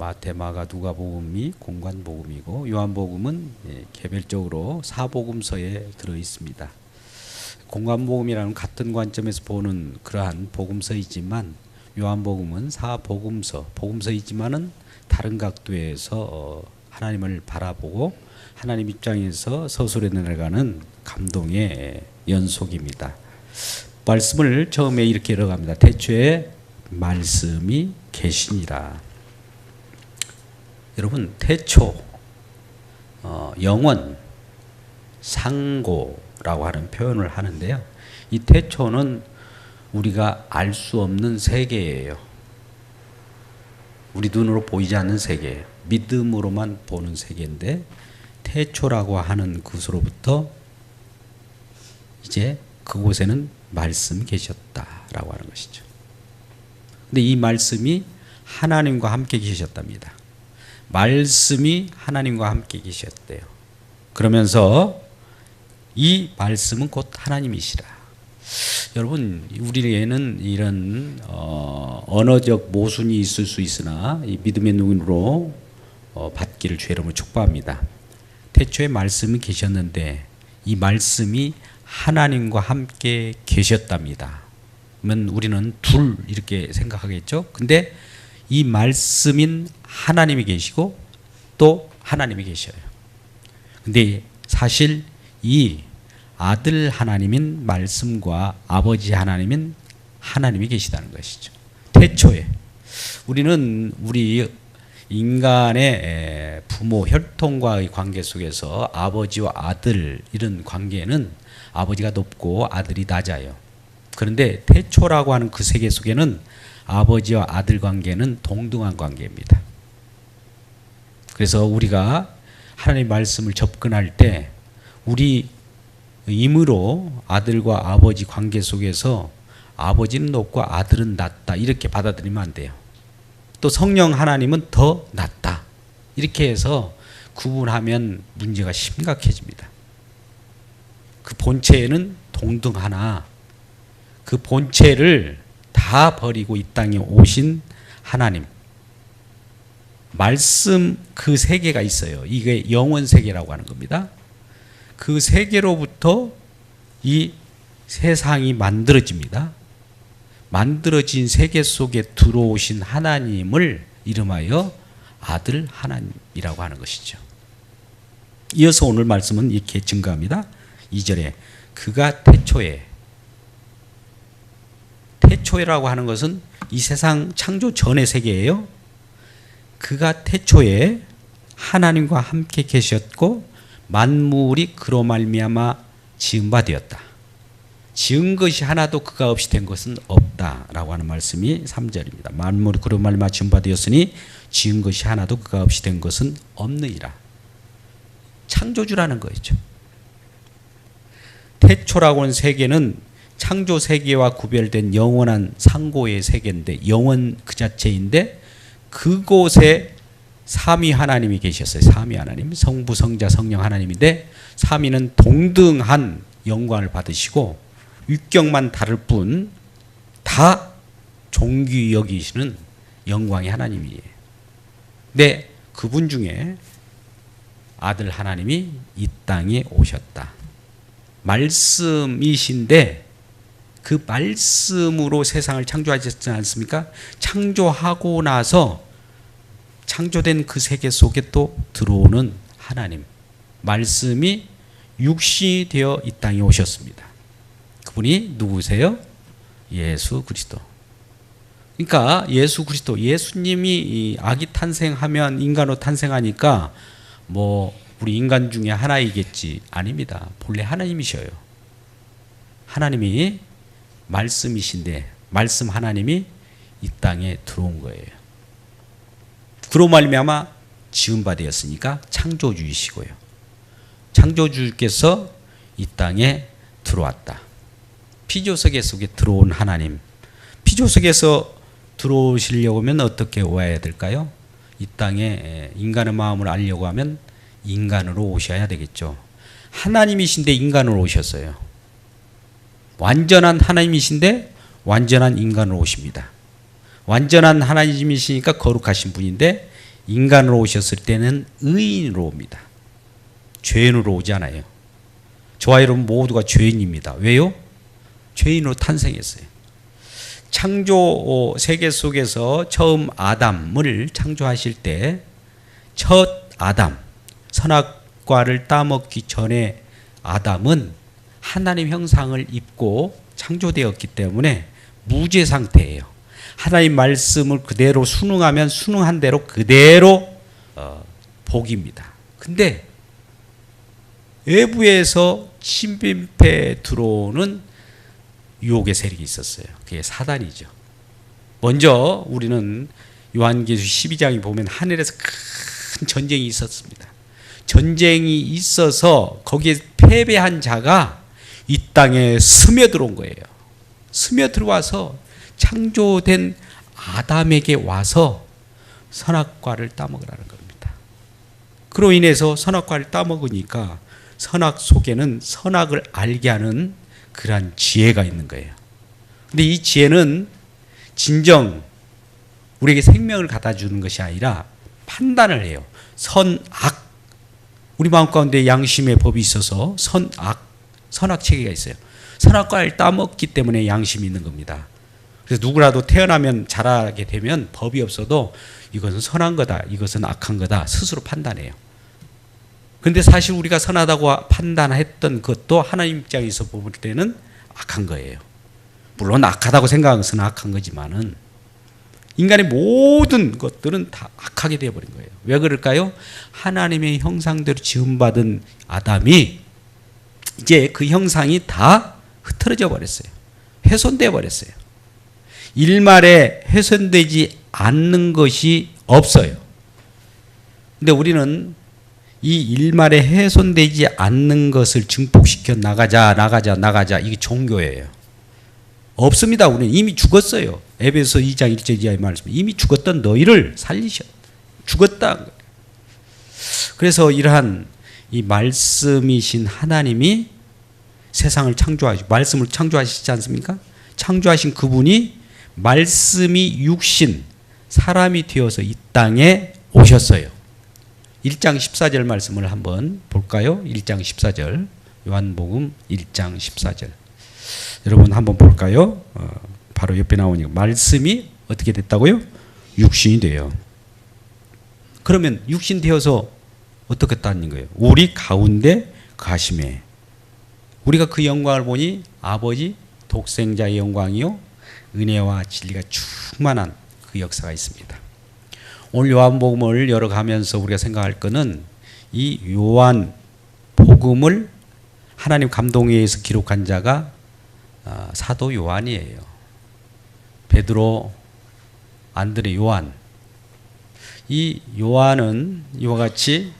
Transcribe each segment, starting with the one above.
마태, 마가, 누가복음이 공관복음이고 요한복음은 개별적으로 사복음서에 들어 있습니다. 공관복음이라는 같은 관점에서 보는 그러한 복음서이지만 요한복음은 사복음서, 복음서이지만은 다른 각도에서 하나님을 바라보고 하나님 입장에서 서술해 내려가는 감동의 연속입니다. 말씀을 처음에 이렇게 읽어갑니다. 태초에 말씀이 계시니라. 여러분, 태초, 영원, 상고라고 하는 표현을 하는데요. 이 태초는 우리가 알 수 없는 세계예요. 우리 눈으로 보이지 않는 세계예요. 믿음으로만 보는 세계인데 태초라고 하는 것으로부터 이제 그곳에는 말씀이 계셨다라고 하는 것이죠. 근데 이 말씀이 하나님과 함께 계셨답니다. 말씀이 하나님과 함께 계셨대요. 그러면서 이 말씀은 곧 하나님이시라. 여러분, 우리에게는 이런 언어적 모순이 있을 수 있으나 이 믿음의 눈으로 받기를 주의 이름으로 축복합니다. 태초에 말씀이 계셨는데 이 말씀이 하나님과 함께 계셨답니다. 그러면 우리는 둘 이렇게 생각하겠죠. 근데 이 말씀인 하나님이 계시고 또 하나님이 계셔요. 근데 사실 이 아들 하나님인 말씀과 아버지 하나님인 하나님이 계시다는 것이죠. 태초에 우리는 우리 인간의 부모 혈통과의 관계 속에서 아버지와 아들 이런 관계는 아버지가 높고 아들이 낮아요. 그런데 태초라고 하는 그 세계 속에는 아버지와 아들 관계는 동등한 관계입니다. 그래서 우리가 하나님의 말씀을 접근할 때 우리 임으로 아들과 아버지 관계 속에서 아버지는 높고 아들은 낮다 이렇게 받아들이면 안 돼요. 또 성령 하나님은 더 낮다 이렇게 해서 구분하면 문제가 심각해집니다. 그 본체는 동등하나 그 본체를 다 버리고 이 땅에 오신 하나님 말씀 그 세계가 있어요. 이게 영원 세계라고 하는 겁니다. 그 세계로부터 이 세상이 만들어집니다. 만들어진 세계 속에 들어오신 하나님을 이름하여 아들 하나님이라고 하는 것이죠. 이어서 오늘 말씀은 이렇게 증가합니다. 2절에 그가 태초에라고 하는 것은 이 세상 창조 전의 세계예요. 그가 태초에 하나님과 함께 계셨고 만물이 그로 말미암아 지은 바 되었다. 지은 것이 하나도 그가 없이 된 것은 없다라고 하는 말씀이 3절입니다. 만물이 그로 말미암아 지은 바 되었으니 지은 것이 하나도 그가 없이 된 것은 없느니라. 창조주라는 거죠. 태초라고 하는 세계는 창조 세계와 구별된 영원한 상고의 세계인데 영원 그 자체인데 그곳에 삼위 하나님이 계셨어요. 삼위 하나님, 성부, 성자, 성령 하나님인데 삼위는 동등한 영광을 받으시고 육격만 다를 뿐 다 존귀 여기시는 영광의 하나님이에요. 근데 그분 중에 아들 하나님이 이 땅에 오셨다. 말씀이신데 그 말씀으로 세상을 창조하셨지 않습니까? 창조하고 나서 창조된 그 세계 속에 또 들어오는 하나님 말씀이 육신이 되어 이 땅에 오셨습니다. 그분이 누구세요? 예수 그리스도. 그러니까 예수 그리스도, 예수님이 아기 탄생하면 인간으로 탄생하니까 뭐 우리 인간 중에 하나이겠지. 아닙니다. 본래 하나님이셔요. 하나님이 말씀이신데 말씀 하나님이 이 땅에 들어온 거예요. 그로 말미암아 지은 바 되었으니까 창조주이시고요. 창조주께서 이 땅에 들어왔다. 피조세계 속에 들어온 하나님. 피조세계에서 들어오시려고 하면 어떻게 와야 될까요? 이 땅에 인간의 마음을 알려고 하면 인간으로 오셔야 되겠죠. 하나님이신데 인간으로 오셨어요. 완전한 하나님이신데 완전한 인간으로 오십니다. 완전한 하나님이시니까 거룩하신 분인데 인간으로 오셨을 때는 의인으로 옵니다. 죄인으로 오지 않아요. 저와 여러분 모두가 죄인입니다. 왜요? 죄인으로 탄생했어요. 창조 세계 속에서 처음 아담을 창조하실 때 첫 아담, 선악과를 따먹기 전에 아담은 하나님 형상을 입고 창조되었기 때문에 무죄 상태예요. 하나님 말씀을 그대로 순응하면 순응한 대로 그대로 복입니다. 근데 외부에서 침범해 들어오는 유혹의 세력이 있었어요. 그게 사단이죠. 먼저 우리는 요한계시록 12장에 보면 하늘에서 큰 전쟁이 있었습니다. 전쟁이 있어서 거기에 패배한 자가 이 땅에 스며들어온 거예요. 스며들어와서 창조된 아담에게 와서 선악과를 따먹으라는 겁니다. 그로 인해서 선악과를 따먹으니까 선악 속에는 선악을 알게 하는 그러한 지혜가 있는 거예요. 근데 이 지혜는 진정 우리에게 생명을 갖다 주는 것이 아니라 판단을 해요. 선악. 우리 마음 가운데 양심의 법이 있어서 선악 체계가 있어요. 선악과를 따먹기 때문에 양심이 있는 겁니다. 그래서 누구라도 태어나면 자라게 되면 법이 없어도 이것은 선한 거다, 이것은 악한 거다 스스로 판단해요. 그런데 사실 우리가 선하다고 판단했던 것도 하나님 입장에서 볼 때는 악한 거예요. 물론 악하다고 생각하는 것은 악한 거지만은 인간의 모든 것들은 다 악하게 되어버린 거예요. 왜 그럴까요? 하나님의 형상대로 지음받은 아담이 이제 그 형상이 다 흐트러져 버렸어요. 훼손되어 버렸어요. 일말에 훼손되지 않는 것이 없어요. 근데 우리는 이 일말에 훼손되지 않는 것을 증폭시켜 나가자 이게 종교예요. 없습니다. 우리는 이미 죽었어요. 에베소 2장 1절 이하의 말씀. 이미 죽었던 너희를 죽었다. 그래서 이러한 이 말씀이신 하나님이 세상을 말씀을 창조하시지 않습니까? 창조하신 그분이 말씀이 육신, 사람이 되어서 이 땅에 오셨어요. 1장 14절 말씀을 한번 볼까요? 1장 14절. 요한복음 1장 14절. 여러분 한번 볼까요? 바로 옆에 나오니까 말씀이 어떻게 됐다고요? 육신이 돼요. 그러면 육신 되어서 어떻게 됐다는 거예요? 우리 가운데 가심에 우리가 그 영광을 보니 아버지 독생자의 영광이요 은혜와 진리가 충만한 그 역사가 있습니다. 오늘 요한복음을 열어가면서 우리가 생각할 것은 이 요한복음을 하나님 감동에 의해서 기록한 자가 사도 요한이에요. 베드로, 안드레, 요한. 이 요한은 이와 같이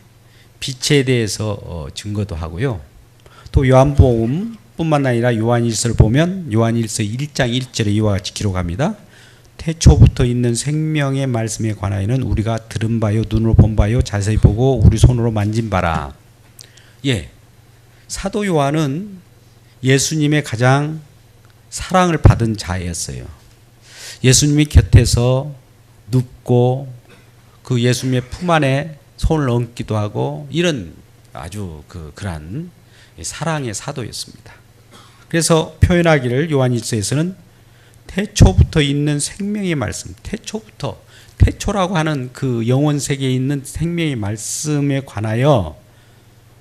빛에 대해서 증거도 하고요. 또 요한복음뿐만 아니라 요한일서를 보면 요한일서 1장 1절에 이와 같이 기록합니다. 태초부터 있는 생명의 말씀에 관하여는 우리가 들은 바요, 눈으로 본 바요, 자세히 보고 우리 손으로 만진 바라. 예, 사도 요한은 예수님의 가장 사랑을 받은 자였어요. 예수님이 곁에서 눕고 그 예수님의 품 안에 손을 얹기도 하고 이런 아주 그러한 사랑의 사도였습니다. 그래서 표현하기를 요한일서에서는 태초부터 있는 생명의 말씀, 태초라고 하는 그 영원 세계에 있는 생명의 말씀에 관하여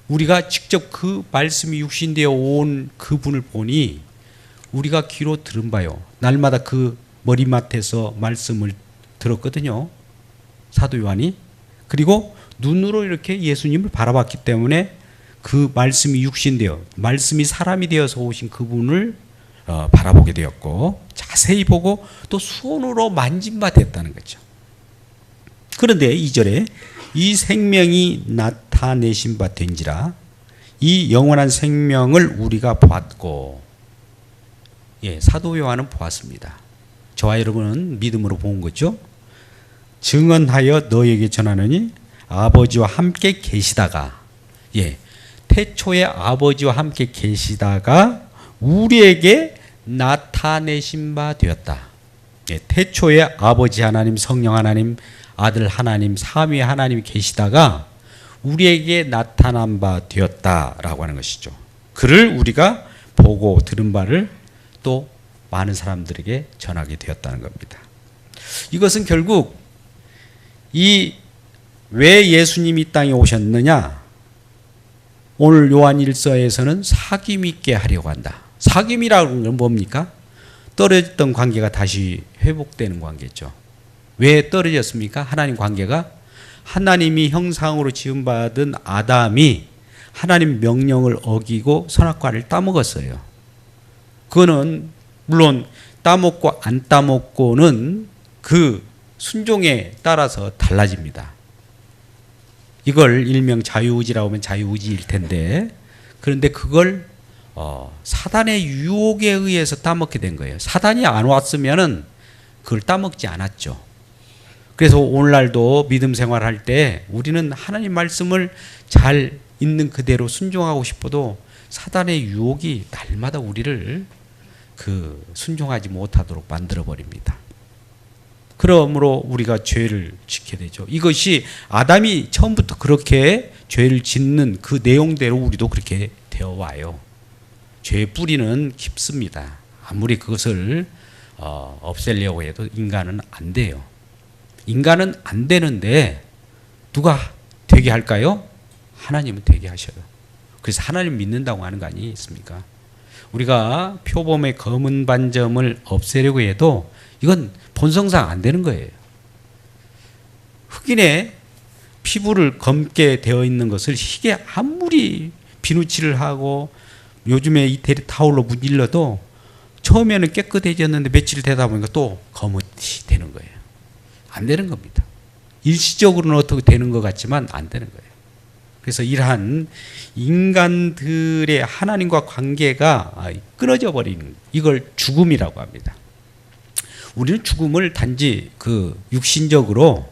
우리가 직접 그 말씀이 육신되어 온 그분을 보니 우리가 귀로 들은 바요. 날마다 그 머리맡에서 말씀을 들었거든요. 사도 요한이. 그리고 눈으로 이렇게 예수님을 바라봤기 때문에 그 말씀이 육신되어 말씀이 사람이 되어서 오신 그분을 바라보게 되었고 자세히 보고 또 손으로 만진 바 됐다는 거죠. 그런데 2절에 이 생명이 나타내신 바 된지라 이 영원한 생명을 우리가 보았고 예, 사도 요한은 보았습니다. 저와 여러분은 믿음으로 본 거죠. 증언하여 너에게 전하느니 아버지와 함께 계시다가 예, 태초에 아버지와 함께 계시다가 우리에게 나타내신 바 되었다. 예, 태초에 아버지 하나님, 성령 하나님, 아들 하나님, 삼위 하나님이 계시다가 우리에게 나타난 바 되었다라고 하는 것이죠. 그를 우리가 보고 들은 바를 또 많은 사람들에게 전하게 되었다는 겁니다. 이것은 결국 왜 예수님이 이 땅에 오셨느냐? 오늘 요한 1서에서는 사귐 있게 하려고 한다. 사귐이라는 건 뭡니까? 떨어졌던 관계가 다시 회복되는 관계죠. 왜 떨어졌습니까? 하나님 관계가 하나님이 형상으로 지음받은 아담이 하나님 명령을 어기고 선악과를 따먹었어요. 그거는 물론 따먹고 안 따먹고는 그 순종에 따라서 달라집니다. 이걸 일명 자유의지라고 하면 자유의지일 텐데, 그런데 그걸 사단의 유혹에 의해서 따먹게 된 거예요. 사단이 안 왔으면은 그걸 따먹지 않았죠. 그래서 오늘날도 믿음 생활할 때 우리는 하나님 말씀을 잘 있는 그대로 순종하고 싶어도 사단의 유혹이 날마다 우리를 순종하지 못하도록 만들어 버립니다. 그러므로 우리가 죄를 짓게 되죠. 이것이 아담이 처음부터 그렇게 죄를 짓는 그 내용대로 우리도 그렇게 되어 와요. 죄의 뿌리는 깊습니다. 아무리 그것을 없애려고 해도 인간은 안 돼요. 인간은 안 되는데 누가 되게 할까요? 하나님은 되게 하셔요. 그래서 하나님 믿는다고 하는 거 아니겠습니까? 우리가 표범의 검은 반점을 없애려고 해도 이건 본성상 안 되는 거예요. 흑인의 피부를 검게 되어 있는 것을 희게 아무리 비누칠을 하고 요즘에 이태리 타올로 문질러도 처음에는 깨끗해졌는데 며칠 되다 보니까 또 검은티 되는 거예요. 안 되는 겁니다. 일시적으로는 어떻게 되는 것 같지만 안 되는 거예요. 그래서 이러한 인간들의 하나님과 관계가 끊어져 버리는 이걸 죽음이라고 합니다. 우리는 죽음을 단지 육신적으로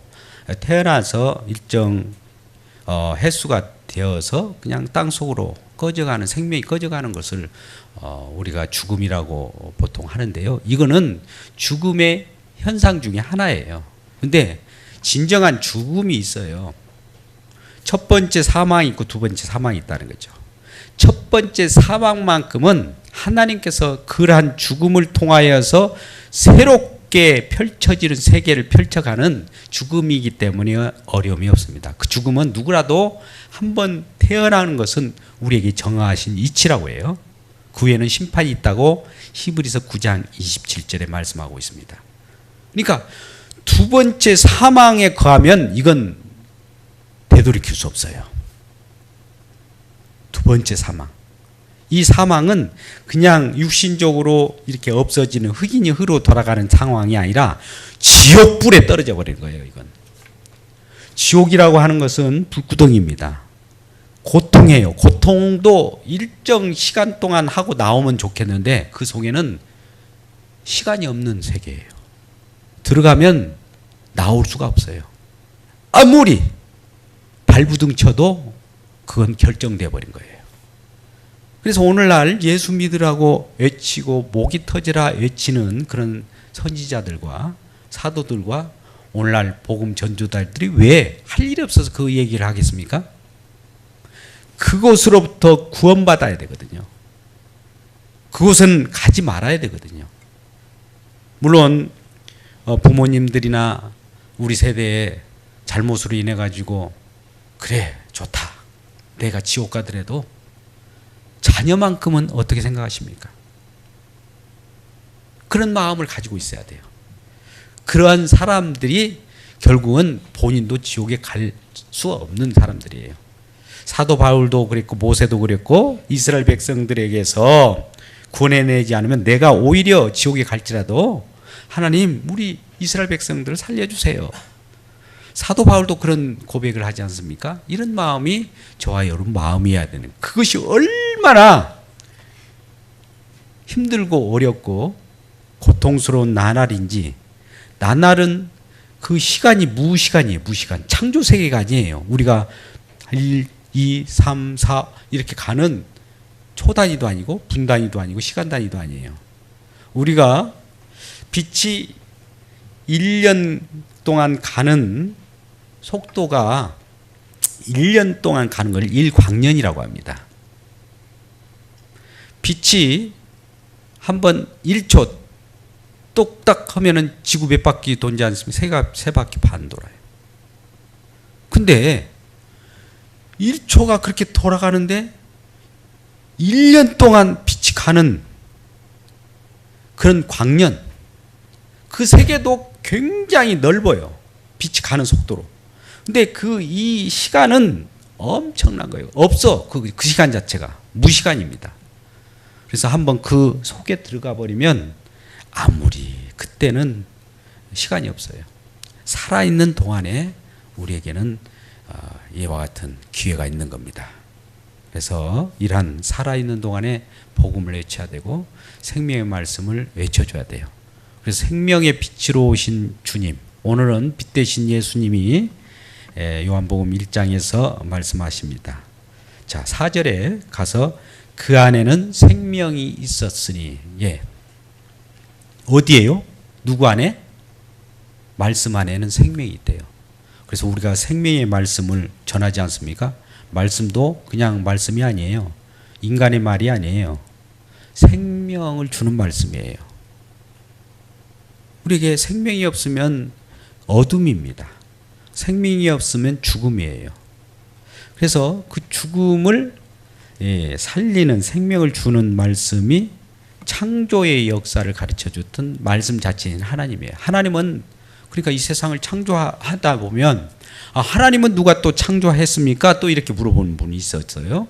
태어나서 일정 횟수가 되어서 그냥 땅 속으로 꺼져가는 생명이 꺼져가는 것을 우리가 죽음이라고 보통 하는데요. 이거는 죽음의 현상 중에 하나예요. 근데 진정한 죽음이 있어요. 첫 번째 사망이 있고 두 번째 사망이 있다는 거죠. 첫 번째 사망만큼은 하나님께서 그러한 죽음을 통하여서 새롭게 펼쳐지는 세계를 펼쳐가는 죽음이기 때문에 어려움이 없습니다. 그 죽음은 누구라도 한번 태어나는 것은 우리에게 정하신 이치라고 해요. 그 후에는 심판이 있다고 히브리서 9장 27절에 말씀하고 있습니다. 그러니까 두 번째 사망에 거하면 이건 되돌이킬 수 없어요. 두 번째 사망. 이 사망은 그냥 육신적으로 이렇게 없어지는 흑인이 흑으로 돌아가는 상황이 아니라 지옥불에 떨어져 버리는 거예요. 이건 지옥이라고 하는 것은 불구덩이입니다. 고통이에요. 고통도 일정 시간 동안 하고 나오면 좋겠는데 그 속에는 시간이 없는 세계예요. 들어가면 나올 수가 없어요. 아무리 발부둥 쳐도 그건 결정돼 버린 거예요. 그래서 오늘날 예수 믿으라고 외치고 목이 터지라 외치는 그런 선지자들과 사도들과 오늘날 복음 전도자들이 왜 할 일이 없어서 그 얘기를 하겠습니까? 그곳으로부터 구원받아야 되거든요. 그곳은 가지 말아야 되거든요. 물론 부모님들이나 우리 세대의 잘못으로 인해 가지고 그래 좋다 내가 지옥 가더라도 자녀만큼은 어떻게 생각하십니까? 그런 마음을 가지고 있어야 돼요. 그러한 사람들이 결국은 본인도 지옥에 갈 수 없는 사람들이에요. 사도 바울도 그랬고 모세도 그랬고 이스라엘 백성들에게서 구원해내지 않으면 내가 오히려 지옥에 갈지라도 하나님 우리 이스라엘 백성들을 살려주세요. 사도 바울도 그런 고백을 하지 않습니까? 이런 마음이 저와 여러분 마음이어야 되는, 그것이 얼마나 힘들고 어렵고 고통스러운 나날인지. 나날은 그 시간이 무시간이에요. 무시간. 창조 세계가 아니에요. 우리가 1, 2, 3, 4 이렇게 가는 초 단위도 아니고 분 단위도 아니고 시간 단위도 아니에요. 우리가 빛이 1년 동안 가는 속도가 1년 동안 가는 걸 1광년이라고 합니다. 빛이 한번 1초 똑딱 하면은 지구 몇 바퀴 돈지 않습니까? 세 바퀴 반 돌아요. 근데 1초가 그렇게 돌아가는데 1년 동안 빛이 가는 그런 광년, 그 세계도 굉장히 넓어요. 빛이 가는 속도로. 근데 이 시간은 엄청난 거예요. 없어. 그 시간 자체가 무시간입니다. 그래서 한번 그 속에 들어가 버리면 아무리 그때는 시간이 없어요. 살아있는 동안에 우리에게는 이와 같은 기회가 있는 겁니다. 그래서 이러한 살아있는 동안에 복음을 외쳐야 되고 생명의 말씀을 외쳐줘야 돼요. 그래서 생명의 빛으로 오신 주님, 오늘은 빛 대신 예수님이 요한복음 1장에서 말씀하십니다. 자, 4절에 가서 그 안에는 생명이 있었으니, 예. 어디에요? 누구 안에? 말씀 안에는 생명이 있대요. 그래서 우리가 생명의 말씀을 전하지 않습니까? 말씀도 그냥 말씀이 아니에요. 인간의 말이 아니에요. 생명을 주는 말씀이에요. 우리에게 생명이 없으면 어둠입니다. 생명이 없으면 죽음이에요. 그래서 그 죽음을 살리는 생명을 주는 말씀이 창조의 역사를 가르쳐 줬던 말씀 자체인 하나님이에요. 하나님은 그러니까 이 세상을 창조하다 보면 하나님은 누가 또 창조했습니까? 또 이렇게 물어보는 분이 있었어요.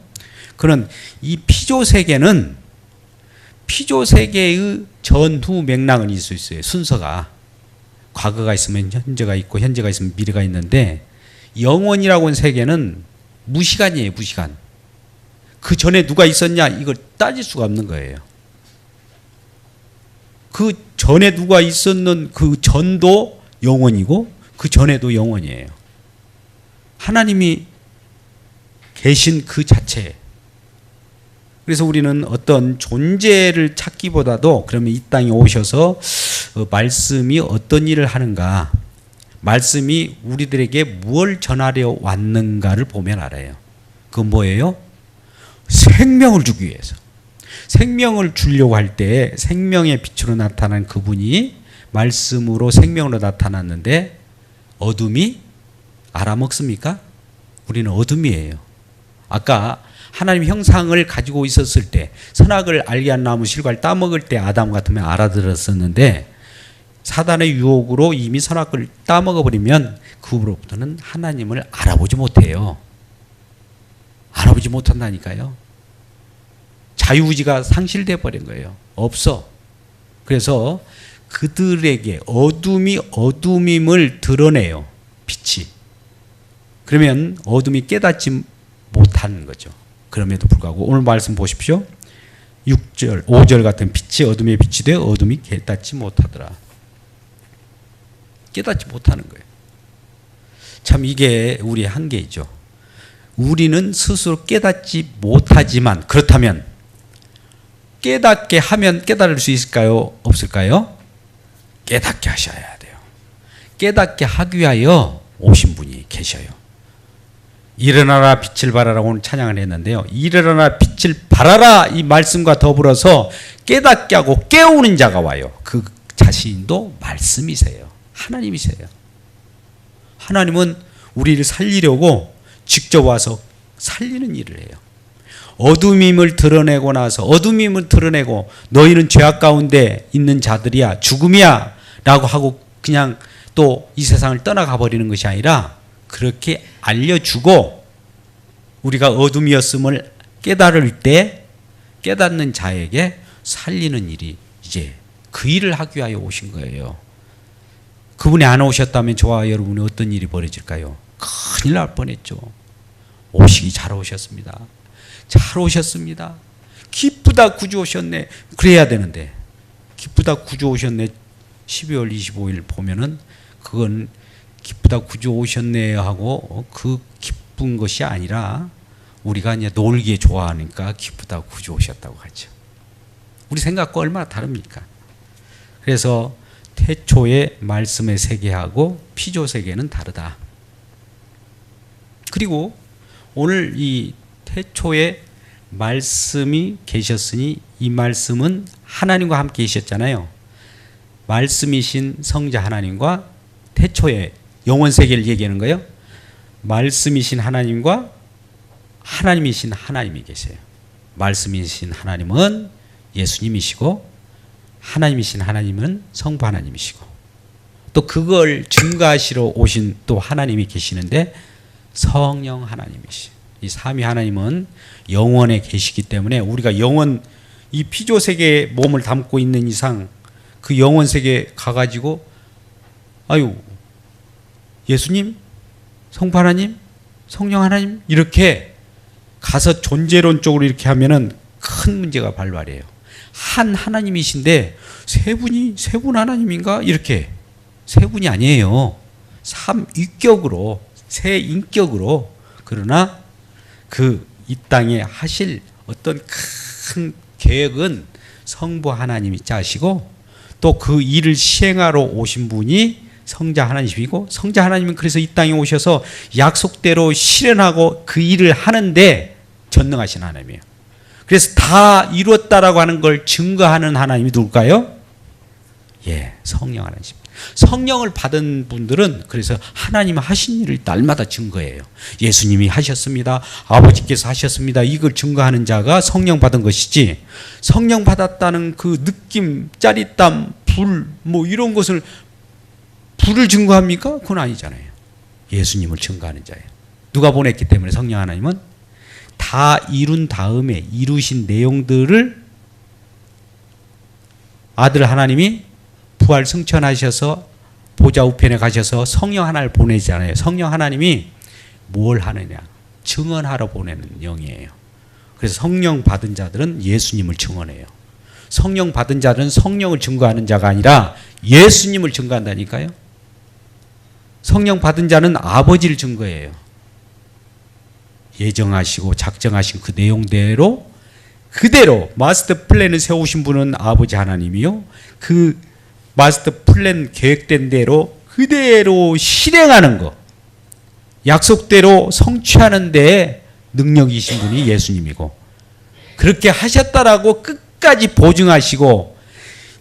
그런 이 피조세계는 피조세계의 전후 맥락은 있을 수 있어요. 순서가. 과거가 있으면 현재가 있고 현재가 있으면 미래가 있는데 영원이라고 하는 세계는 무시간이에요. 무시간. 그 전에 누가 있었냐 이걸 따질 수가 없는 거예요. 그 전에 누가 있었는 그 전도 영원이고 그 전에도 영원이에요. 하나님이 계신 그 자체. 그래서 우리는 어떤 존재를 찾기보다도 그러면 이 땅에 오셔서 말씀이 어떤 일을 하는가, 말씀이 우리들에게 무엇을 전하려 왔는가를 보면 알아요. 그건 뭐예요? 생명을 주기 위해서. 생명을 주려고 할 때 생명의 빛으로 나타난 그분이 말씀으로 생명으로 나타났는데 어둠이 알아먹습니까? 우리는 어둠이에요. 아까 하나님 형상을 가지고 있었을 때 선악을 알게 한 나무 실과를 따먹을 때 아담 같으면 알아들었었는데 사단의 유혹으로 이미 선악을 따먹어버리면 그 후로부터는 하나님을 알아보지 못해요. 알아보지 못한다니까요. 자유의지가 상실돼 버린 거예요. 없어. 그래서 그들에게 어둠이 어둠임을 드러내요. 빛이. 그러면 어둠이 깨닫지 못하는 거죠. 그럼에도 불구하고 오늘 말씀 보십시오. 6절, 5절 같은 빛이 어둠의 빛이 되어 어둠이 깨닫지 못하더라. 깨닫지 못하는 거예요. 참 이게 우리의 한계이죠. 우리는 스스로 깨닫지 못하지만 그렇다면 깨닫게 하면 깨달을 수 있을까요? 없을까요? 깨닫게 하셔야 돼요. 깨닫게 하기 위하여 오신 분이 계셔요. 일어나라 빛을 발하라고 오늘 찬양을 했는데요. 일어나라 빛을 발하라 이 말씀과 더불어서 깨닫게 하고 깨우는 자가 와요. 그 자신도 말씀이세요. 하나님이세요. 하나님은 우리를 살리려고 직접 와서 살리는 일을 해요. 어둠임을 드러내고 나서 어둠임을 드러내고 너희는 죄악 가운데 있는 자들이야 죽음이야 라고 하고 그냥 또 이 세상을 떠나가 버리는 것이 아니라 그렇게 알려주고 우리가 어둠이었음을 깨달을 때 깨닫는 자에게 살리는 일이 이제 그 일을 하기 위하여 오신 거예요. 그분이 안 오셨다면 저와 여러분이 어떤 일이 벌어질까요? 큰일 날 뻔했죠. 오시기 잘 오셨습니다. 잘 오셨습니다. 기쁘다 구주 오셨네. 그래야 되는데 기쁘다 구주 오셨네 12월 25일 보면은 그건 기쁘다 구주 오셨네 하고 그 기쁜 것이 아니라 우리가 이제 놀기에 좋아하니까 기쁘다 구주 오셨다고 하죠. 우리 생각과 얼마나 다릅니까? 그래서 태초의 말씀의 세계하고 피조 세계는 다르다. 그리고 오늘 이 태초에 말씀이 계셨으니 이 말씀은 하나님과 함께 계셨잖아요. 말씀이신 성자 하나님과 태초의 영원 세계를 얘기하는 거예요. 말씀이신 하나님과 하나님이신 하나님이 계세요. 말씀이신 하나님은 예수님이시고 하나님이신 하나님은 성부 하나님이시고 또 그걸 증거하시러 오신 또 하나님이 계시는데 성령 하나님이시. 이 삼위 하나님은 영원에 계시기 때문에 우리가 영원 이 피조 세계에 몸을 담고 있는 이상 그 영원 세계에 가가지고 아유 예수님, 성부 하나님, 성령 하나님 이렇게 가서 존재론적으로 이렇게 하면은 큰 문제가 발발해요. 한 하나님이신데 세 분 하나님인가 이렇게 세 분이 아니에요. 삼위격으로 세 인격으로 그러나 그 이 땅에 하실 어떤 큰 계획은 성부 하나님이 짜시고 또 그 일을 시행하러 오신 분이 성자 하나님이고 성자 하나님은 그래서 이 땅에 오셔서 약속대로 실현하고 그 일을 하는데 전능하신 하나님이에요. 그래서 다 이루었다라고 하는 걸 증거하는 하나님이 누굴까요? 예, 성령 하나님입니다. 성령을 받은 분들은 그래서 하나님 하신 일을 날마다 증거해요. 예수님이 하셨습니다. 아버지께서 하셨습니다. 이걸 증거하는 자가 성령 받은 것이지 성령 받았다는 그 느낌, 짜릿함, 불 뭐 이런 것을 불을 증거합니까? 그건 아니잖아요. 예수님을 증거하는 자예요. 누가 보냈기 때문에 성령 하나님은 다 이룬 다음에 이루신 내용들을 아들 하나님이 부활 승천하셔서 보좌 우편에 가셔서 성령 하나를 보내잖아요. 성령 하나님이 뭘 하느냐? 증언하러 보내는 영이에요. 그래서 성령 받은 자들은 예수님을 증언해요. 성령 받은 자들은 성령을 증거하는 자가 아니라 예수님을 증거한다니까요. 성령 받은 자는 아버지를 증거해요. 예정하시고 작정하신 그 내용대로 그대로 마스터 플랜을 세우신 분은 아버지 하나님이요. 그 마스터 플랜 계획된 대로 그대로 실행하는 거, 약속대로 성취하는 데에 능력이신 분이 예수님이고 그렇게 하셨다라고 끝까지 보증하시고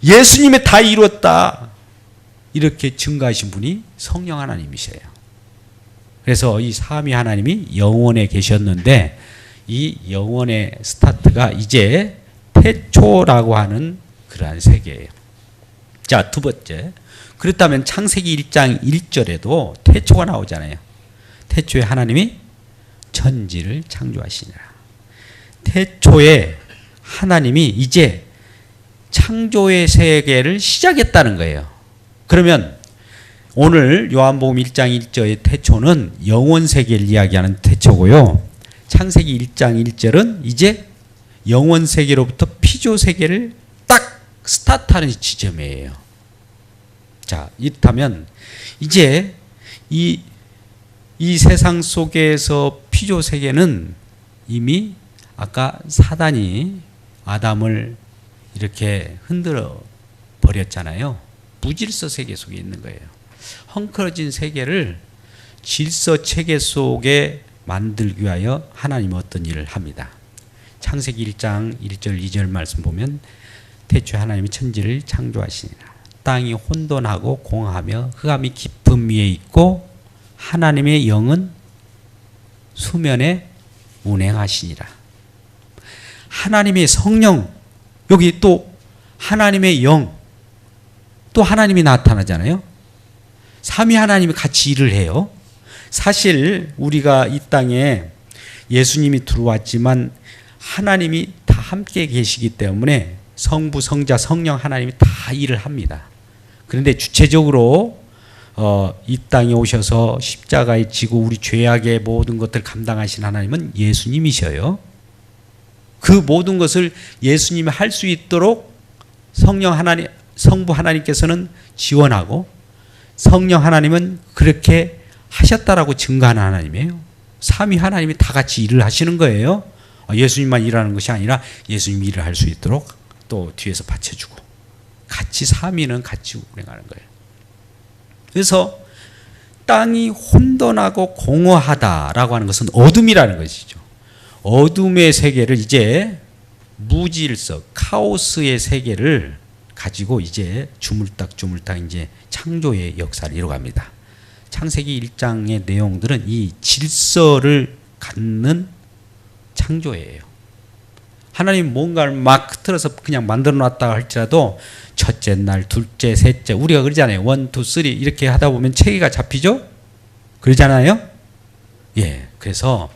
예수님이 다 이뤘다 이렇게 증거하신 분이 성령 하나님이세요. 그래서 이 삼위 하나님이 영원에 계셨는데 이 영원의 스타트가 이제 태초라고 하는 그러한 세계예요. 자, 두 번째. 그렇다면 창세기 1장 1절에도 태초가 나오잖아요. 태초에 하나님이 천지를 창조하시니라. 태초에 하나님이 이제 창조의 세계를 시작했다는 거예요. 그러면 오늘 요한복음 1장 1절의 태초는 영원 세계를 이야기하는 태초고요. 창세기 1장 1절은 이제 영원 세계로부터 피조 세계를 딱 스타트하는 지점이에요. 자, 이렇다면 이제 이 세상 속에서 피조 세계는 이미 아까 사단이 아담을 이렇게 흔들어 버렸잖아요. 무질서 세계 속에 있는 거예요. 헝클어진 세계를 질서 체계 속에 만들기 위하여 하나님은 어떤 일을 합니다. 창세기 1장 1절 2절 말씀 보면 태초에 하나님이 천지를 창조하시니라. 땅이 혼돈하고 공하며 흑암이 깊음 위에 있고 하나님의 영은 수면에 운행하시니라. 하나님의 성령, 여기 또 하나님의 영, 또 하나님이 나타나잖아요. 삼위 하나님이 같이 일을 해요. 사실 우리가 이 땅에 예수님이 들어왔지만 하나님이 다 함께 계시기 때문에 성부, 성자, 성령 하나님이 다 일을 합니다. 그런데 주체적으로 이 땅에 오셔서 십자가에 지고 우리 죄악의 모든 것들을 감당하신 하나님은 예수님이셔요. 그 모든 것을 예수님이 할 수 있도록 성령 하나님, 성부 하나님께서는 지원하고 성령 하나님은 그렇게 하셨다라고 증거하는 하나님이에요. 삼위 하나님이 다 같이 일을 하시는 거예요. 예수님만 일하는 것이 아니라 예수님이 일을 할 수 있도록 또 뒤에서 받쳐주고 같이 삼위는 같이 운행하는 거예요. 그래서 땅이 혼돈하고 공허하다라고 하는 것은 어둠이라는 것이죠. 어둠의 세계를 이제 무질서, 카오스의 세계를 가지고 이제 주물딱 이제 창조의 역사를 이뤄갑니다. 창세기 1장의 내용들은 이 질서를 갖는 창조예요. 하나님 뭔가를 막 흐트러서 그냥 만들어 놨다 할지라도 첫째 날, 둘째, 셋째, 우리가 그러잖아요. 1, 2, 3 이렇게 하다 보면 체계가 잡히죠? 그러잖아요? 예. 그래서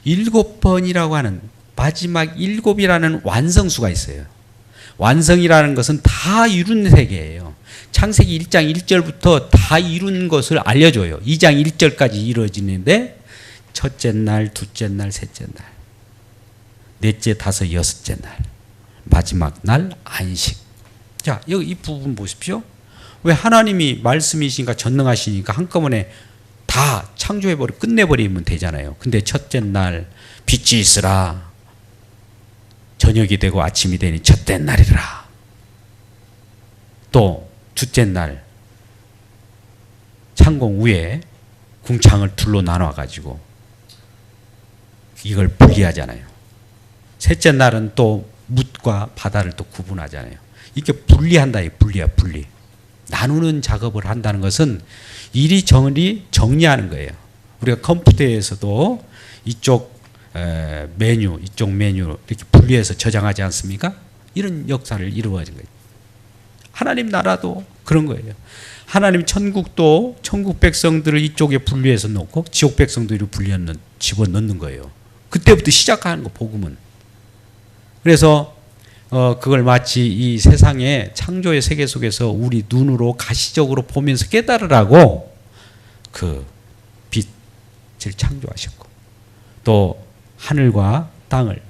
7번이라고 하는 마지막 7이라는 완성수가 있어요. 완성이라는 것은 다 이룬 세계예요. 창세기 1장 1절부터 다 이룬 것을 알려줘요. 2장 1절까지 이루어지는데 첫째 날, 둘째 날, 셋째 날, 넷째, 다섯, 여섯째 날, 마지막 날 안식. 자, 여기 이 부분 보십시오. 왜 하나님이 말씀이시니까 전능하시니까 한꺼번에 다 창조해버려 끝내버리면 되잖아요. 근데 첫째 날 빛이 있으라. 저녁이 되고 아침이 되니 첫째 날이라. 또 둘째 날 창공 위에 궁창을 둘로 나눠가지고 이걸 분리하잖아요. 셋째 날은 또 묻과 바다를 또 구분하잖아요. 이렇게 분리한다. 분리. 나누는 작업을 한다는 것은 이리저리 정리하는 거예요. 우리가 컴퓨터에서도 이쪽 메뉴, 이쪽 메뉴 이렇게 분리해서 저장하지 않습니까? 이런 역사를 이루어진 거예요. 하나님 나라도 그런 거예요. 하나님 천국도 천국 백성들을 이쪽에 분리해서 놓고 지옥 백성들을 집어넣는 거예요. 그때부터 시작하는 거, 복음은. 그래서 그걸 마치 이 세상의 창조의 세계 속에서 우리 눈으로 가시적으로 보면서 깨달으라고 그 빛을 창조하셨고, 또 하늘과 땅을,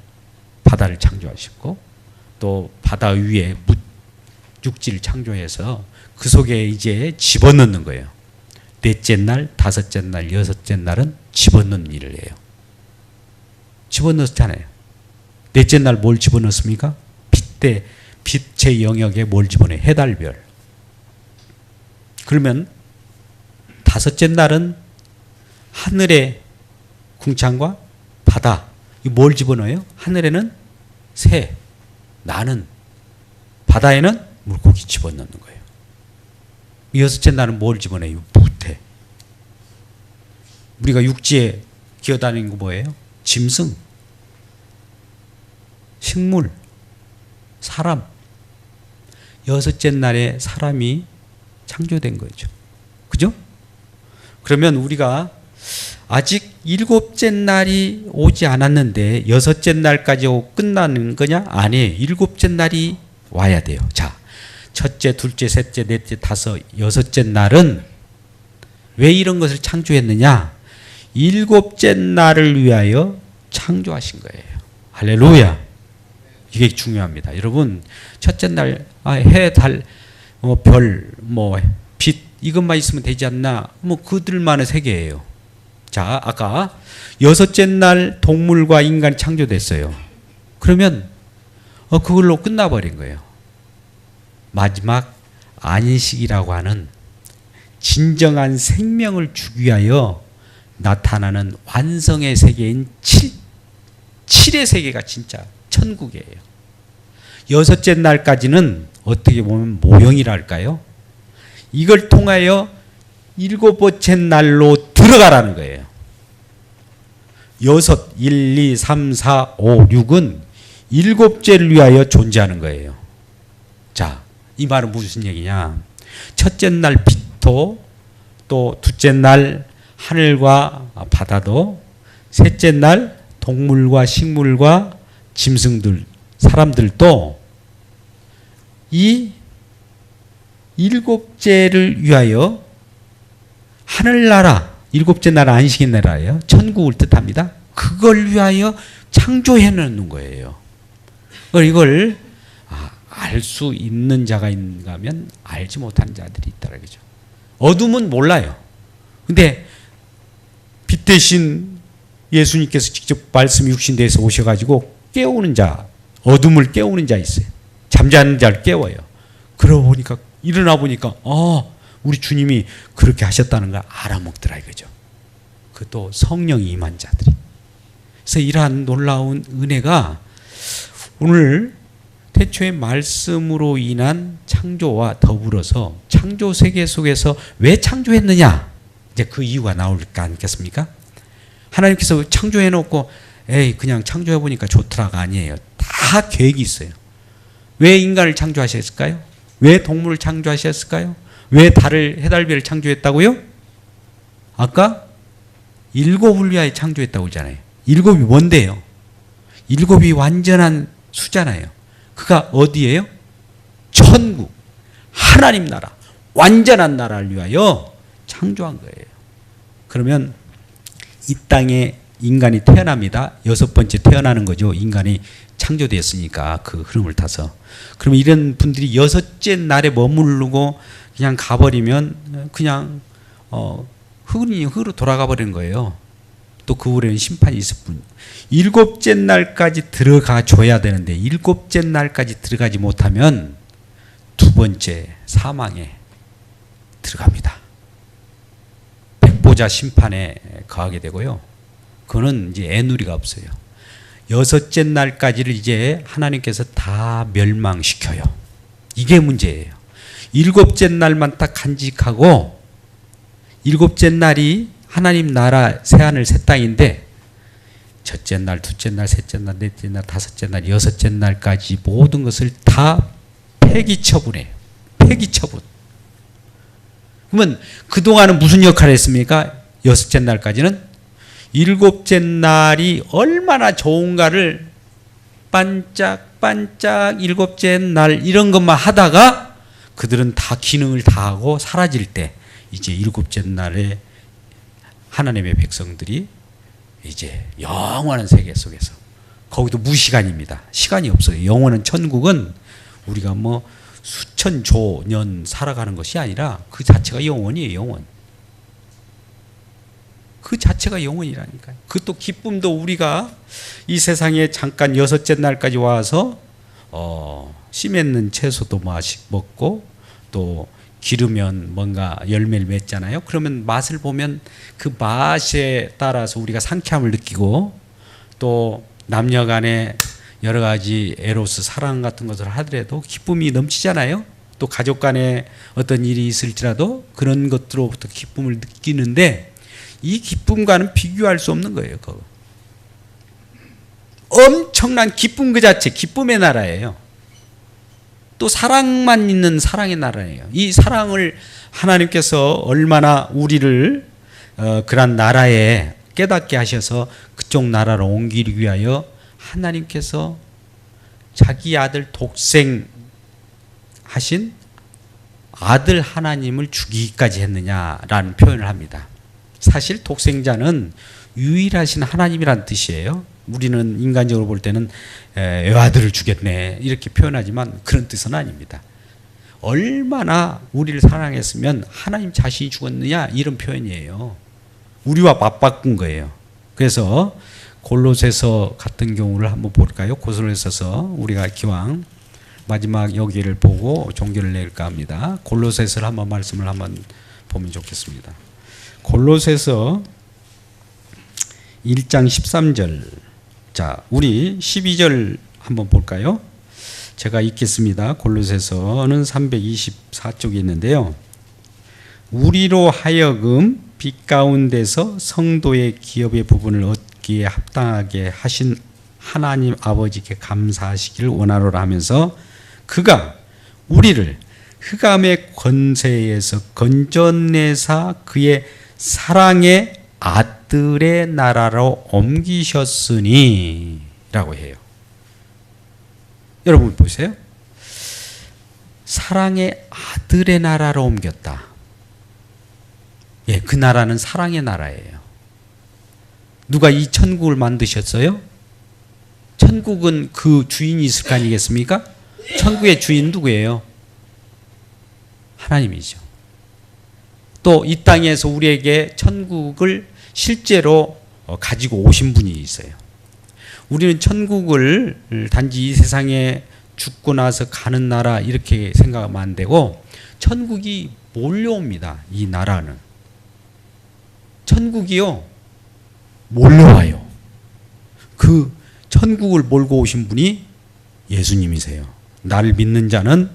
바다를 창조하셨고, 또 바다 위에 육지를 창조해서 그 속에 이제 집어넣는 거예요. 넷째 날, 다섯째 날, 여섯째 날은 집어넣는 일을 해요. 집어넣었잖아요. 넷째 날 뭘 집어넣습니까? 빛의 영역에 뭘 집어넣어요? 해달별. 그러면 다섯째 날은 하늘의 궁창과 바다. 뭘 집어넣어요? 하늘에는 새, 나는, 바다에는 물고기 집어넣는 거예요. 여섯째 날은 뭘 집어넣어요? 무태. 우리가 육지에 기어다니는 거 뭐예요? 짐승, 식물, 사람. 여섯째 날에 사람이 창조된 거죠. 그죠? 그러면 우리가 아직 일곱째 날이 오지 않았는데 여섯째 날까지 오고 끝나는 거냐? 아니에요. 일곱째 날이 와야 돼요. 자, 첫째, 둘째, 셋째, 넷째, 다섯, 여섯째 날은 왜 이런 것을 창조했느냐? 일곱째 날을 위하여 창조하신 거예요. 할렐루야. 이게 중요합니다. 여러분, 첫째 날 해, 달, 별, 빛 이것만 있으면 되지 않나? 그들만의 세계예요. 자, 아까 여섯째 날 동물과 인간이 창조됐어요. 그러면 그걸로 끝나버린 거예요. 마지막 안식이라고 하는 진정한 생명을 주기 위하여 나타나는 완성의 세계인 7의 세계가 진짜 천국이에요. 여섯째 날까지는 어떻게 보면 모형이랄까요? 이걸 통하여 일곱째 날로 들어가라는 거예요. 6, 1, 2, 3, 4, 5, 6은 일곱째를 위하여 존재하는 거예요. 자, 이 말은 무슨 얘기냐? 첫째 날 빛도, 또 둘째 날 하늘과 바다도, 셋째 날 동물과 식물과 짐승들, 사람들도 이 일곱째를 위하여 하늘나라, 일곱째 나라 안식의 나라예요. 천국을 뜻합니다. 그걸 위하여 창조해 놓는 거예요. 이걸 알 수 있는 자가 있는가 하면 알지 못하는 자들이 있다는 거죠. 어둠은 몰라요. 근데 빛 대신 예수님께서 직접 말씀 육신돼서 오셔가지고 깨우는 자, 어둠을 깨우는 자 있어요. 잠자는 자를 깨워요. 그러고 보니까 일어나 보니까 우리 주님이 그렇게 하셨다는 걸 알아먹더라 이거죠. 그것도 성령이 임한 자들이. 그래서 이러한 놀라운 은혜가 오늘 태초의 말씀으로 인한 창조와 더불어서 창조 세계 속에서 왜 창조했느냐, 이제 그 이유가 나올 거 아니겠습니까? 하나님께서 창조해 놓고 그냥 창조해 보니까 좋더라가 아니에요. 다 계획이 있어요. 왜 인간을 창조하셨을까요? 왜 동물을 창조하셨을까요? 왜 달을, 해달별을 창조했다고요? 아까 일곱을 위하여 창조했다고 그러잖아요. 일곱이 뭔데요? 일곱이 완전한 수잖아요. 그가 어디예요? 천국, 하나님 나라, 완전한 나라를 위하여 창조한 거예요. 그러면 이 땅에 인간이 태어납니다. 여섯 번째 태어나는 거죠. 인간이 창조되었으니까 그 흐름을 타서. 그러면 이런 분들이 여섯째 날에 머무르고 그냥 가버리면 그냥 흙으로 돌아가 버리는 거예요. 또 그 후에는 심판이 있을 뿐. 일곱째 날까지 들어가 줘야 되는데 일곱째 날까지 들어가지 못하면 두 번째 사망에 들어갑니다. 백보자 심판에 가하게 되고요. 그거는 이제 애누리가 없어요. 여섯째 날까지를 이제 하나님께서 다 멸망시켜요. 이게 문제예요. 일곱째 날만 딱 간직하고 일곱째 날이 하나님 나라 새하늘 새 땅인데 첫째 날, 둘째 날, 셋째 날, 넷째 날, 다섯째 날, 여섯째 날까지 모든 것을 다 폐기 처분해요. 폐기 처분. 그러면 그동안은 무슨 역할을 했습니까? 여섯째 날까지는 일곱째 날이 얼마나 좋은가를 반짝반짝 일곱째 날 이런 것만 하다가 그들은 다 기능을 다하고 사라질 때 이제 일곱째 날에 하나님의 백성들이 이제 영원한 세계 속에서, 거기도 무시간입니다. 시간이 없어요. 영원한 천국은 우리가 뭐 수천조 년 살아가는 것이 아니라 그 자체가 영원이에요. 영원. 그 자체가 영원이라니까요. 그것도 기쁨도 우리가 이 세상에 잠깐 여섯째 날까지 와서 씨 맺는 채소도 먹고 또 기르면 뭔가 열매를 맺잖아요. 그러면 맛을 보면 그 맛에 따라서 우리가 상쾌함을 느끼고 또 남녀 간에 여러 가지 에로스 사랑 같은 것을 하더라도 기쁨이 넘치잖아요. 또 가족 간에 어떤 일이 있을지라도 그런 것들로부터 기쁨을 느끼는데 이 기쁨과는 비교할 수 없는 거예요. 그거. 엄청난 기쁨 그 자체, 기쁨의 나라예요. 또 사랑만 있는 사랑의 나라예요. 이 사랑을 하나님께서 얼마나 우리를 그런 나라에 깨닫게 하셔서 그쪽 나라로 옮기기 위하여 하나님께서 자기 아들 독생하신 아들 하나님을 죽이기까지 했느냐라는 표현을 합니다. 사실 독생자는 유일하신 하나님이란 뜻이에요. 우리는 인간적으로 볼 때는 외아들을 죽였네 이렇게 표현하지만 그런 뜻은 아닙니다. 얼마나 우리를 사랑했으면 하나님 자신이 죽었느냐 이런 표현이에요. 우리와 맞바꾼 거예요. 그래서 골로새서 같은 경우를 한번 볼까요? 골로새서 우리가 기왕 마지막 여기를 보고 종교를 낼까 합니다. 골로새서를 한번 말씀을 한번 보면 좋겠습니다. 골로새서 1장 13절. 자, 우리 12절 한번 볼까요? 제가 읽겠습니다. 골로새서는 324쪽에 있는데요. 우리로 하여금 빛 가운데서 성도의 기업의 부분을 얻기에 합당하게 하신 하나님 아버지께 감사하시기를 원하노라 하면서 그가 우리를 흑암의 권세에서 건져내사 그의 사랑의 아들의 나라로 옮기셨으니 라고 해요. 여러분 보세요. 사랑의 아들의 나라로 옮겼다. 예, 그 나라는 사랑의 나라예요. 누가 이 천국을 만드셨어요? 천국은 그 주인이 있을 거 아니겠습니까? 천국의 주인 누구예요? 하나님이죠. 또 이 땅에서 우리에게 천국을 실제로 가지고 오신 분이 있어요. 우리는 천국을 단지 이 세상에 죽고 나서 가는 나라 이렇게 생각하면 안 되고 천국이 몰려옵니다. 이 나라는. 천국이요. 몰려와요. 그 천국을 몰고 오신 분이 예수님이세요. 나를 믿는 자는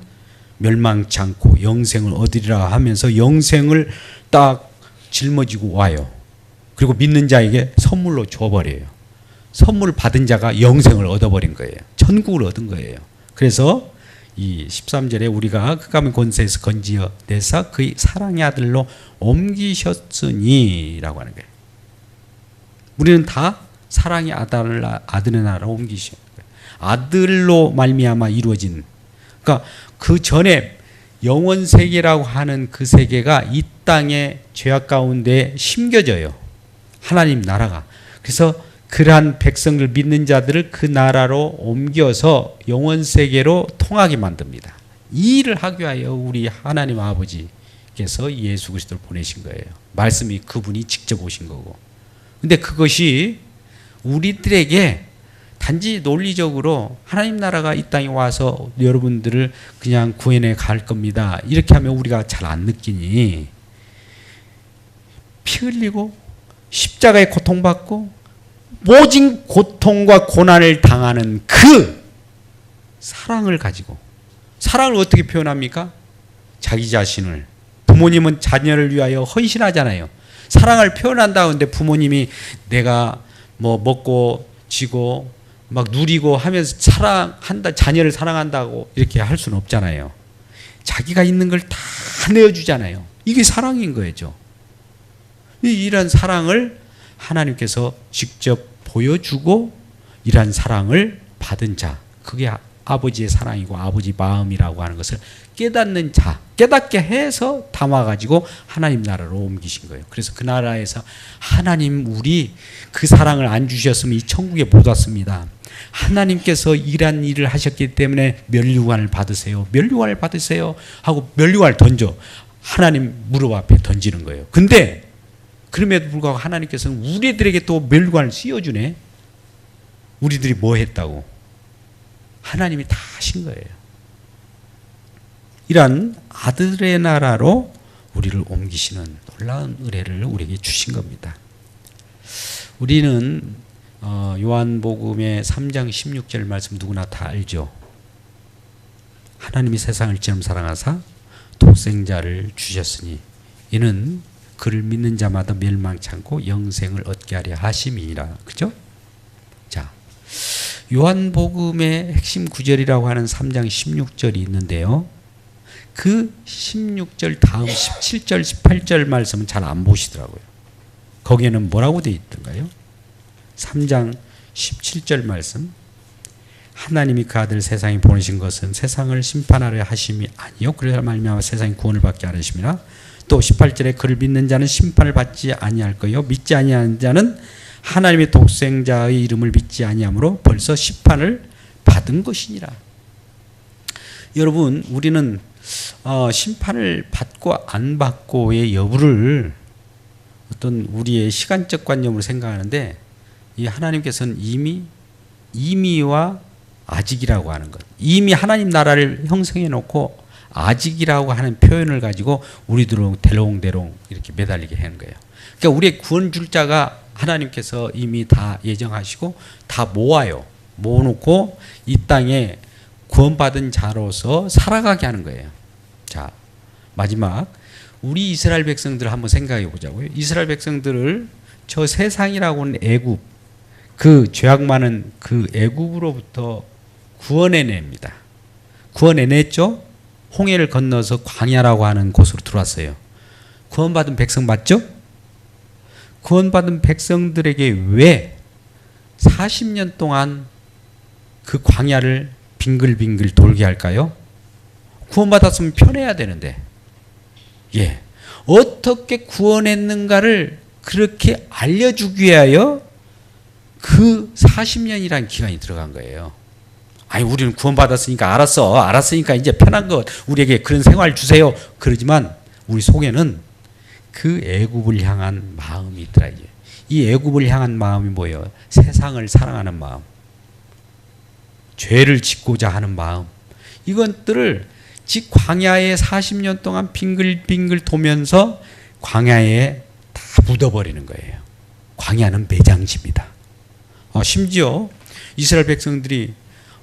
멸망치 않고 영생을 얻으리라 하면서 영생을 딱 짊어지고 와요. 그리고 믿는 자에게 선물로 줘버려요. 선물 받은 자가 영생을 얻어버린 거예요. 천국을 얻은 거예요. 그래서 이 13절에 우리가 흑암의 권세에서 건지어 내사 그의 사랑의 아들로 옮기셨으니 라고 하는 거예요. 우리는 다 사랑의 아들의 나라로 옮기신 거예요. 아들로 말미암아 이루어진, 그러니까 그 전에 영원 세계라고 하는 그 세계가 이 땅의 죄악 가운데 심겨져요. 하나님 나라가. 그래서 그러한 백성들 믿는 자들을 그 나라로 옮겨서 영원 세계로 통하게 만듭니다. 이 일을 하기 위하여 우리 하나님 아버지께서 예수 그리스도를 보내신 거예요. 말씀이 그분이 직접 오신 거고. 근데 그것이 우리들에게 단지 논리적으로 하나님 나라가 이 땅에 와서 여러분들을 그냥 구원해 갈 겁니다. 이렇게 하면 우리가 잘 안 느끼니 피 흘리고 십자가에 고통받고 모진 고통과 고난을 당하는 그 사랑을 가지고, 사랑을 어떻게 표현합니까? 자기 자신을, 부모님은 자녀를 위하여 헌신하잖아요. 사랑을 표현한다 하는데 부모님이 내가 뭐 먹고 지고 막 누리고 하면서 사랑한다, 자녀를 사랑한다고 이렇게 할 수는 없잖아요. 자기가 있는 걸 다 내어주잖아요. 이게 사랑인 거죠. 이런 사랑을 하나님께서 직접 보여주고 이러한 사랑을 받은 자, 그게 아버지의 사랑이고 아버지 마음이라고 하는 것을 깨닫는 자, 깨닫게 해서 담아가지고 하나님 나라로 옮기신 거예요. 그래서 그 나라에서 하나님 우리 그 사랑을 안 주셨으면 이 천국에 못 왔습니다. 하나님께서 이러한 일을 하셨기 때문에 면류관을 받으세요. 면류관을 받으세요 하고 면류관을 던져 하나님 무릎 앞에 던지는 거예요. 근데 그럼에도 불구하고 하나님께서는 우리들에게 또 면류관을 씌워주네. 우리들이 뭐 했다고. 하나님이 다 하신 거예요. 이러한 아들의 나라로 우리를 옮기시는 놀라운 은혜를 우리에게 주신 겁니다. 우리는 요한복음의 3장 16절 말씀 누구나 다 알죠. 하나님이 세상을 이처럼 사랑하사 독생자를 주셨으니 이는 그를 믿는 자마다 멸망치 않고 영생을 얻게 하려 하심이니라. 그죠? 자, 요한복음의 핵심 구절이라고 하는 3장 16절이 있는데요. 그 16절 다음 17절, 18절 말씀은 잘 안 보시더라고요. 거기에는 뭐라고 되어 있던가요? 3장 17절 말씀. 하나님이 그 아들 세상에 보내신 것은 세상을 심판하려 하심이 아니요 그래야 말미암아 세상이 구원을 받게 하심이라. 또 18절에 그를 믿는 자는 심판을 받지 아니할 거요 믿지 아니하는 자는 하나님의 독생자의 이름을 믿지 아니하므로 벌써 심판을 받은 것이니라. 여러분, 우리는 심판을 받고 안 받고의 여부를 어떤 우리의 시간적 관념으로 생각하는데, 이 하나님께서는 이미와 아직이라고 하는 것, 이미 하나님 나라를 형성해 놓고 아직이라고 하는 표현을 가지고 우리들을 대롱대롱 이렇게 매달리게 하는 거예요. 그러니까 우리의 구원 줄 자가 하나님께서 이미 다 예정하시고 다 모아놓고 이 땅에 구원받은 자로서 살아가게 하는 거예요. 자, 마지막 우리 이스라엘 백성들을 한번 생각해 보자고요. 이스라엘 백성들을 저 세상이라고 하는 애굽, 그 죄악 많은 그 애굽으로부터 구원해냅니다. 구원해냈죠? 홍해를 건너서 광야라고 하는 곳으로 들어왔어요. 구원받은 백성 맞죠? 구원받은 백성들에게 왜 40년 동안 그 광야를 빙글빙글 돌게 할까요? 구원받았으면 편해야 되는데, 예, 어떻게 구원했는가를 그렇게 알려주기 위하여 그 40년이라는 기간이 들어간 거예요. 아니, 우리는 구원받았으니까 알았으니까 이제 편한 것 우리에게 그런 생활 주세요. 그러지만 우리 속에는 그 애굽을 향한 마음이 있더라. 이 애굽을 향한 마음이 뭐예요? 세상을 사랑하는 마음, 죄를 짓고자 하는 마음, 이것들을 즉 광야에 40년 동안 빙글빙글 도면서 광야에 다 묻어버리는 거예요. 광야는 매장지입니다. 심지어 이스라엘 백성들이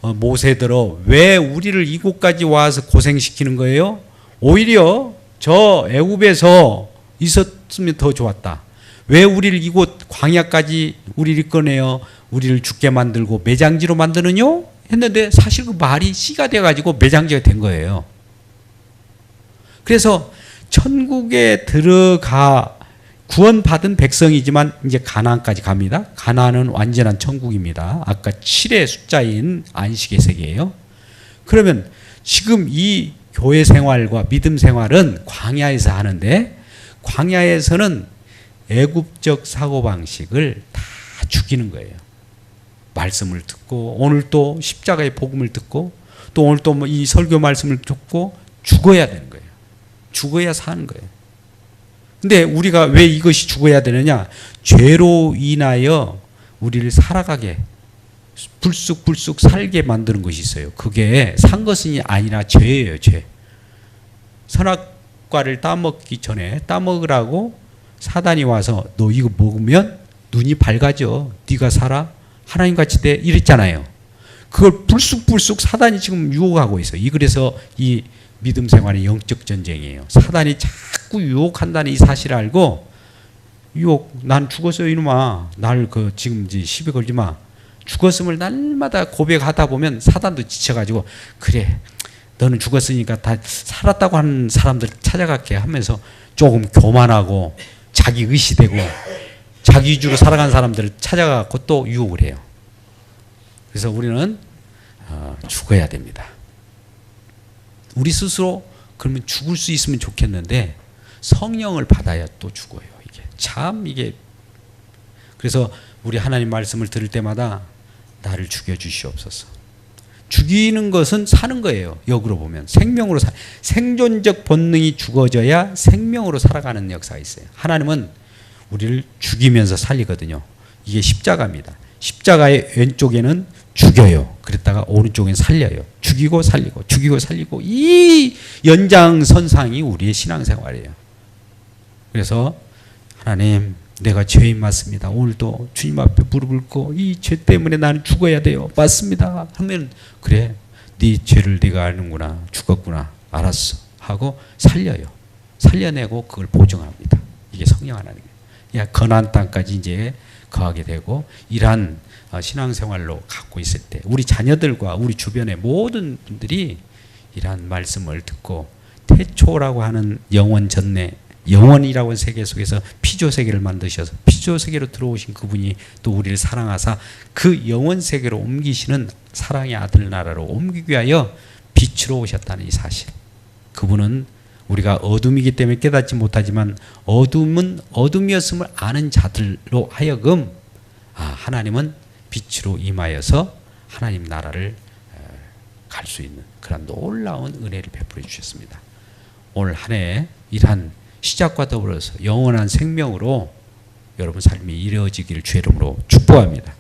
모세들어 왜 우리를 이곳까지 와서 고생시키는 거예요? 오히려 저 애굽에서 있었으면 더 좋았다. 왜 우리를 이곳 광야까지 우리를 꺼내어 우리를 죽게 만들고 매장지로 만드느뇨? 했는데 사실 그 말이 씨가 돼가지고 매장지가 된 거예요. 그래서 천국에 들어가 구원받은 백성이지만 이제 가나안까지 갑니다. 가나안은 완전한 천국입니다. 아까 7의 숫자인 안식의 세계예요. 그러면 지금 이 교회 생활과 믿음 생활은 광야에서 하는데 광야에서는 애굽적 사고방식을 다 죽이는 거예요. 말씀을 듣고 오늘 또 십자가의 복음을 듣고 또 오늘 또 이 설교 말씀을 듣고 죽어야 되는 거예요. 죽어야 사는 거예요. 근데 우리가 왜 이것이 죽어야 되느냐? 죄로 인하여 우리를 살아가게 불쑥불쑥 살게 만드는 것이 있어요. 그게 산 것이 아니라 죄예요. 죄. 선악과를 따먹기 전에 따먹으라고 사단이 와서 너 이거 먹으면 눈이 밝아져. 네가 살아. 하나님같이 돼. 이랬잖아요. 그걸 불쑥불쑥 사단이 지금 유혹하고 있어요. 그래서 이 믿음 생활의 영적 전쟁이에요. 사단이 자꾸 유혹한다는 이 사실을 알고 유혹, 난 죽었어요 이놈아. 날 지금 이제 시비 걸지 마. 죽었음을 날마다 고백하다 보면 사단도 지쳐가지고 그래 너는 죽었으니까 다 살았다고 하는 사람들 찾아갈게 하면서 조금 교만하고 자기 의시되고 자기 위주로 살아간 사람들을 찾아가고 또 유혹을 해요. 그래서 우리는 죽어야 됩니다. 우리 스스로 그러면 죽을 수 있으면 좋겠는데 성령을 받아야 또 죽어요. 이게 그래서 우리 하나님 말씀을 들을 때마다 나를 죽여 주시옵소서. 죽이는 것은 사는 거예요. 역으로 보면 생명으로 생존적 본능이 죽어져야 생명으로 살아가는 역사가 있어요. 하나님은 우리를 죽이면서 살리거든요. 이게 십자가입니다. 십자가의 왼쪽에는 죽여요. 그랬다가 오른쪽엔 살려요. 죽이고 살리고 죽이고 살리고 이 연장선상이 우리의 신앙생활이에요. 그래서 하나님 내가 죄인 맞습니다. 오늘도 주님 앞에 무릎을 꿇고 이 죄 때문에 나는 죽어야 돼요. 맞습니다. 하면 그래 네 죄를 네가 아는구나. 죽었구나. 알았어. 하고 살려요. 살려내고 그걸 보증합니다. 이게 성령 하나님. 거난 땅까지 이제 거하게 되고 이러한 신앙생활로 갖고 있을 때 우리 자녀들과 우리 주변의 모든 분들이 이러한 말씀을 듣고 태초라고 하는 영원 전내 영원이라고 하는 세계 속에서 피조 세계를 만드셔서 피조 세계로 들어오신 그분이 또 우리를 사랑하사 그 영원 세계로 옮기시는 사랑의 아들 나라로 옮기기 위하여 빛으로 오셨다는 이 사실. 그분은 우리가 어둠이기 때문에 깨닫지 못하지만 어둠은 어둠이었음을 아는 자들로 하여금 하나님은 빛으로 임하여서 하나님 나라를 갈 수 있는 그런 놀라운 은혜를 베풀어 주셨습니다. 올 한 해 이러한 시작과 더불어서 영원한 생명으로 여러분 삶이 이루어지기를 주의 이름으로 축복합니다.